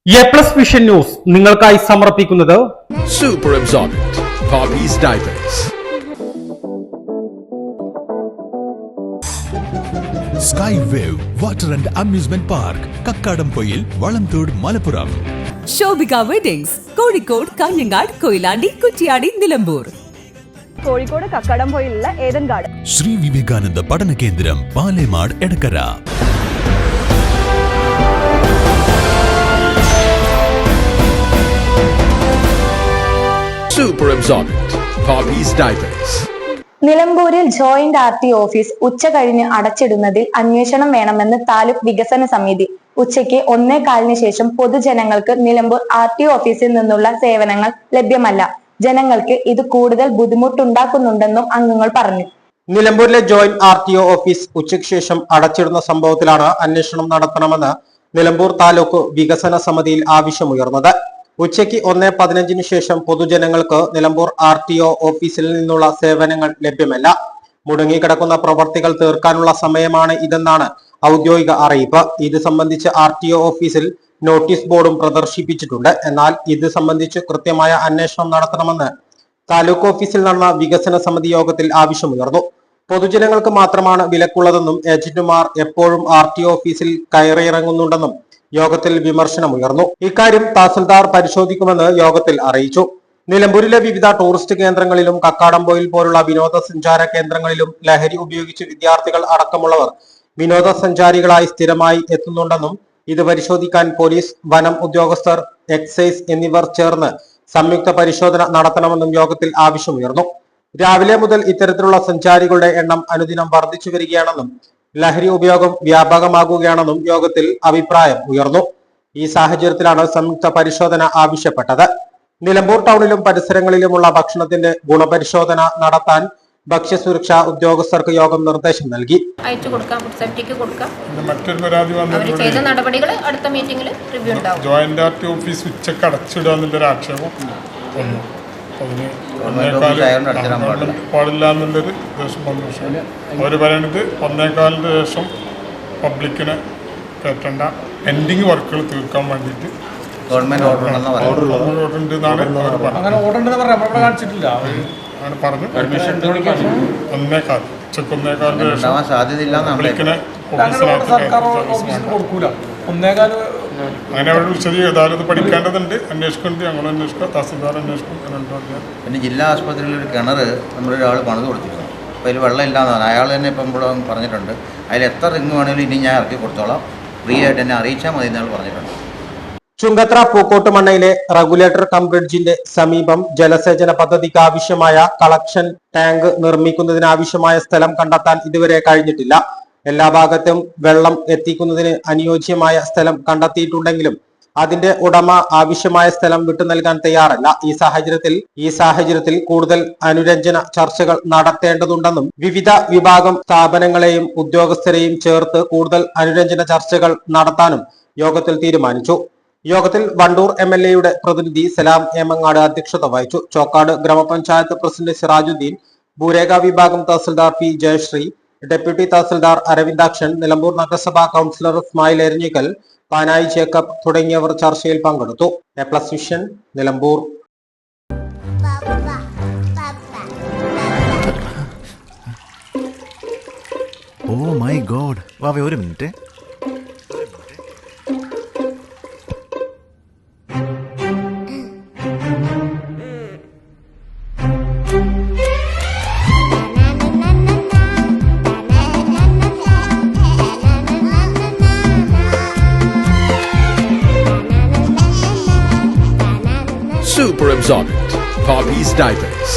A+ vision news നിങ്ങൾക്കായി സമർപ്പിക്കുന്നത് Super Absorbent Poppy's Diapers. Sky Wave Water and Amusement Park, Kakkadampoyil, Valamthode, Malappuram. Shobhika weddings, Kozhikode, Kanhangad, Koyilandy, Kuttiady, Nilambur. Kozhikode കക്കാടംപൊയിലുള്ള Eden garden. Shri Vivekananda Padana Kendram, Palemad, Edakkara. Super Absorbent Poppy's Diapers. നിലമ്പൂരിൽ joint RT office ഉച്ച കഴിഞ്ഞ് അടച്ചിടുന്നതിൽ അന്വേഷണം വേണമെന്ന് താലൂക്ക് വികസന സമിതി. ഉച്ചയ്ക്ക് 1:15 ശേഷം പൊതുജനങ്ങൾക്ക് നിലമ്പൂർ RT ഓഫീസിൽ നിന്നുള്ള സേവനങ്ങൾ ലഭ്യമല്ല. ജനങ്ങൾക്ക് ഇത് കൂടുതൽ ബുദ്ധിമുട്ടുണ്ടാക്കുന്നുണ്ടെന്നും അംഗങ്ങൾ പറഞ്ഞു. നിലമ്പൂരിലെ ജോയിന്റ് RTO ഓഫീസ് ഉച്ചയ്ക്ക് ശേഷം അടച്ചിടുന്ന സംഭവത്തിലാണ് അന്വേഷണം നടത്തണമെന്ന് നിലമ്പൂർ താലൂക്ക് വികസന സമിതിയിൽ ആവശ്യമുയർന്നത്. ഉച്ചയ്ക്ക് 1:15 ശേഷം പൊതുജനങ്ങൾക്ക് നിലമ്പൂർ RTO ഓഫീസിൽ നിന്നുള്ള സേവനങ്ങൾ ലഭ്യമല്ല. മുടങ്ങിക്കിടക്കുന്ന പ്രവർത്തികൾ തീർക്കാനുള്ള സമയമാണ് ഇതെന്നാണ് ഔദ്യോഗിക അറിയിപ്പ്. ഇത് സംബന്ധിച്ച് RTO ഓഫീസിൽ നോട്ടീസ് ബോർഡും പ്രദർശിപ്പിച്ചിട്ടുണ്ട്. എന്നാൽ ഇത് സംബന്ധിച്ച് കൃത്യമായ അന്വേഷണം നടത്തണമെന്ന് താലൂക്ക് ഓഫീസിൽ നടന്ന വികസന സമിതി യോഗത്തിൽ ആവശ്യമുയർന്നു. പൊതുജനങ്ങൾക്ക് മാത്രമാണ് വിലക്കുള്ളതെന്നും ഏജന്റുമാർ എപ്പോഴും RTO ഓഫീസിൽ കയറിയിറങ്ങുന്നുണ്ടെന്നും യോഗത്തിൽ വിമർശനമുയർന്നു. ഇക്കാര്യം തഹസിൽദാർ പരിശോധിക്കുമെന്ന് യോഗത്തിൽ അറിയിച്ചു. നിലമ്പൂരിലെ വിവിധ ടൂറിസ്റ്റ് കേന്ദ്രങ്ങളിലും കക്കാടംപൊയിൽ പോലുള്ള വിനോദസഞ്ചാര കേന്ദ്രങ്ങളിലും ലഹരി ഉപയോഗിച്ച് വിദ്യാർത്ഥികൾ അടക്കമുള്ളവർ വിനോദസഞ്ചാരികളായി സ്ഥിരമായി എത്തുന്നുണ്ടെന്നും ഇത് പരിശോധിക്കാൻ പോലീസ്, വനം ഉദ്യോഗസ്ഥർ, എക്സൈസ് എന്നിവർ ചേർന്ന് സംയുക്ത പരിശോധന നടത്തണമെന്നും യോഗത്തിൽ ആവശ്യമുയർന്നു. രാവിലെ മുതൽ ഇത്തരത്തിലുള്ള സഞ്ചാരികളുടെ എണ്ണം അനുദിനം വർദ്ധിച്ചു വരികയാണെന്നും ലഹരി ഉപയോഗം വ്യാപകമാകുകയാണെന്നും യോഗത്തിൽ അഭിപ്രായം ഉയർന്നു. ഈ സാഹചര്യത്തിലാണ് സംയുക്ത പരിശോധന ആവശ്യപ്പെട്ടത്. നിലമ്പൂർ ടൗണിലും പരിസരങ്ങളിലുമുള്ള ഭക്ഷണത്തിന്റെ ഗുണപരിശോധന നടത്താൻ ഭക്ഷ്യസുരക്ഷാ ഉദ്യോഗസ്ഥർക്ക് യോഗം നിർദ്ദേശം നൽകി. മറ്റൊരു പരാതി അടുത്ത മീറ്റിംഗിൽ റിവ്യൂ ഉണ്ടാവും. ജോയിന്റ് RT ഓഫീസ് ഉച്ചക്ക് അടച്ചിടുക എന്നുള്ളൊരു ആക്ഷേപം വന്നു. അതിന് പാടില്ല എന്നുള്ളൊരു ദേശം വന്നു. അവർ പറയണത് 1:15 ശേഷം പബ്ലിക്കിനെ കയറ്റേണ്ട, പെൻഡിങ് വർക്കുകൾ തീർക്കാൻ വേണ്ടിയിട്ട് ഗവൺമെന്റ് ഓർഡർ ഉണ്ടെന്നാണ് അവർ പറഞ്ഞത്. അങ്ങനെ പറഞ്ഞു. ഉച്ചക്ക് 1:15 ശേഷം പബ്ലിക്കിനെ അങ്ങനെ അവരുടെ വിശദീകരണം പഠിക്കേണ്ടതുണ്ട്, അന്വേഷിക്കുന്നുണ്ട്. ഞങ്ങൾ അന്വേഷിക്കുക, തഹസിൽദാർ അന്വേഷിക്കും. പിന്നെ ജില്ലാ ആശുപത്രിയിൽ ഒരു കിണർ നമ്മളൊരാൾ പണിത് കൊടുത്തിരുന്നു. അപ്പോൾ അതിൽ വെള്ളം ഇല്ലാന്നാണ് അയാൾ തന്നെ ഇപ്പം ഇവിടെ പറഞ്ഞിട്ടുണ്ട്. അതിൽ എത്ര റിങ് വേണമെങ്കിലും ഇനി ഞാൻ ഇറക്കി കൊടുത്തോളാം, ഫ്രീ ആയിട്ട് എന്നെ അറിയിച്ചാൽ മതി എന്നാൾ പറഞ്ഞിട്ടുണ്ട്. ചുങ്കത്ര പൂക്കോട്ടുമണ്ണയിലെ റെഗുലേറ്റർ കം ബ്രിഡ്ജിന്റെ സമീപം ജലസേചന പദ്ധതിക്ക് ആവശ്യമായ കളക്ഷൻ ടാങ്ക് നിർമ്മിക്കുന്നതിനാവശ്യമായ സ്ഥലം കണ്ടെത്താൻ ഇതുവരെ കഴിഞ്ഞിട്ടില്ല. എല്ലാ ഭാഗത്തും വെള്ളം എത്തിക്കുന്നതിന് അനുയോജ്യമായ സ്ഥലം കണ്ടെത്തിയിട്ടുണ്ടെങ്കിലും അതിന്റെ ഉടമ ആവശ്യമായ സ്ഥലം വിട്ടു നൽകാൻ തയ്യാറല്ല. ഈ സാഹചര്യത്തിൽ കൂടുതൽ അനുരഞ്ജന ചർച്ചകൾ നടത്തേണ്ടതുണ്ടെന്നും വിവിധ വിഭാഗം സ്ഥാപനങ്ങളെയും ഉദ്യോഗസ്ഥരെയും ചേർത്ത് കൂടുതൽ അനുരഞ്ജന ചർച്ചകൾ നടത്താനും യോഗത്തിൽ തീരുമാനിച്ചു. യോഗത്തിൽ വണ്ടൂർ MLA പ്രതിനിധി സലാം ഏമങ്ങാട് അധ്യക്ഷത വഹിച്ചു. ചോക്കാട് ഗ്രാമപഞ്ചായത്ത് പ്രസിഡന്റ് സിറാജുദ്ദീൻ, ഭൂരേഖ വിഭാഗം തഹസിൽദാർ P ജയശ്രീ, ഡെപ്യൂട്ടി തഹസിൽദാർ അരവിന്ദാക്ഷൻ, നിലമ്പൂർ നഗരസഭാ കൗൺസിലർ ഇസ്മായിൽ എരഞ്ഞിക്കൽ, പാനായി ജേക്കബ് തുടങ്ങിയവർ ചർച്ചയിൽ പങ്കെടുത്തു. എ+ vision Nilambur. Oh my God, വാവേ ഒരു minute. Super Absorbent Poppy's Diapers.